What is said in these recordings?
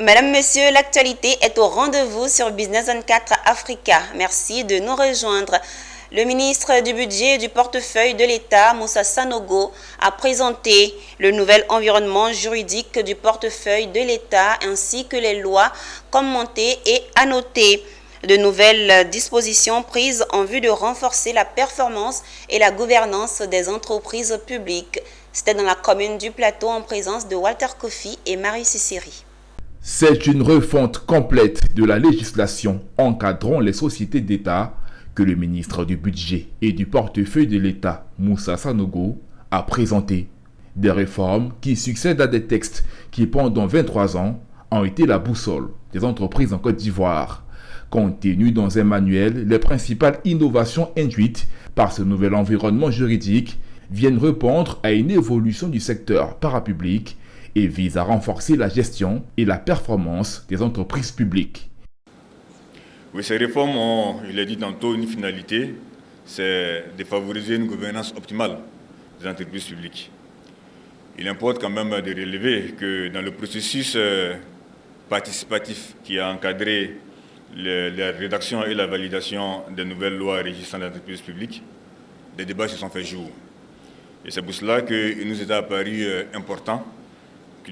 Mesdames, Messieurs, l'actualité est au rendez-vous sur Business 24 Africa. Merci de nous rejoindre. Le ministre du Budget et du Portefeuille de l'État, Moussa Sanogo, a présenté le nouvel environnement juridique du portefeuille de l'État ainsi que les lois commentées et annotées. De nouvelles dispositions prises en vue de renforcer la performance et la gouvernance des entreprises publiques. C'était dans la commune du Plateau en présence de Walter Kofi et Marie Sissiri. C'est une refonte complète de la législation encadrant les sociétés d'État que le ministre du Budget et du Portefeuille de l'État, Moussa Sanogo, a présenté. Des réformes qui succèdent à des textes qui, pendant 23 ans, ont été la boussole des entreprises en Côte d'Ivoire. Contenues dans un manuel, les principales innovations induites par ce nouvel environnement juridique viennent répondre à une évolution du secteur parapublic et vise à renforcer la gestion et la performance des entreprises publiques. Oui, ces réformes ont, je l'ai dit tantôt, une finalité, c'est de favoriser une gouvernance optimale des entreprises publiques. Il importe quand même de relever que dans le processus participatif qui a encadré la rédaction et la validation des nouvelles lois régissant les entreprises publiques, des débats se sont faits jour. Et c'est pour cela qu'il nous est apparu important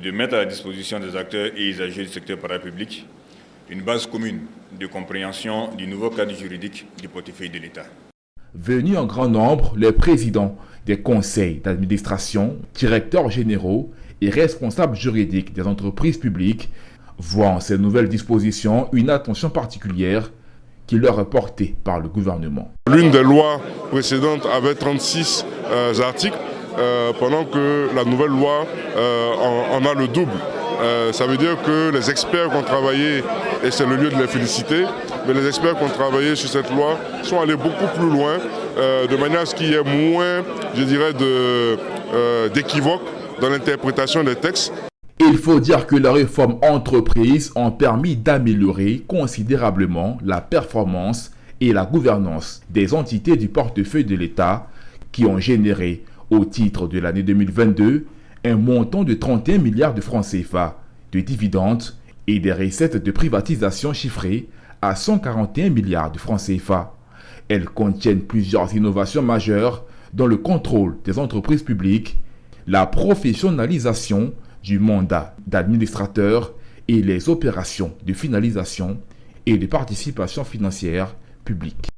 de mettre à la disposition des acteurs et usagers du secteur parapublic une base commune de compréhension du nouveau cadre juridique du portefeuille de l'État. Venus en grand nombre, les présidents des conseils d'administration, directeurs généraux et responsables juridiques des entreprises publiques voient en ces nouvelles dispositions une attention particulière qui leur est portée par le gouvernement. L'une des lois précédentes avait 36 articles. Pendant que la nouvelle loi en a le double. Ça veut dire que les experts qui ont travaillé, et c'est le lieu de les féliciter, mais les experts qui ont travaillé sur cette loi sont allés beaucoup plus loin, de manière à ce qu'il y ait moins, je dirais, d'équivoques dans l'interprétation des textes. Il faut dire que les réformes entreprises ont permis d'améliorer considérablement la performance et la gouvernance des entités du portefeuille de l'État qui ont généré au titre de l'année 2022, un montant de 31 milliards de francs CFA de dividendes et des recettes de privatisation chiffrées à 141 milliards de francs CFA. Elles contiennent plusieurs innovations majeures dans le contrôle des entreprises publiques, la professionnalisation du mandat d'administrateur et les opérations de finalisation et de participation financière publique.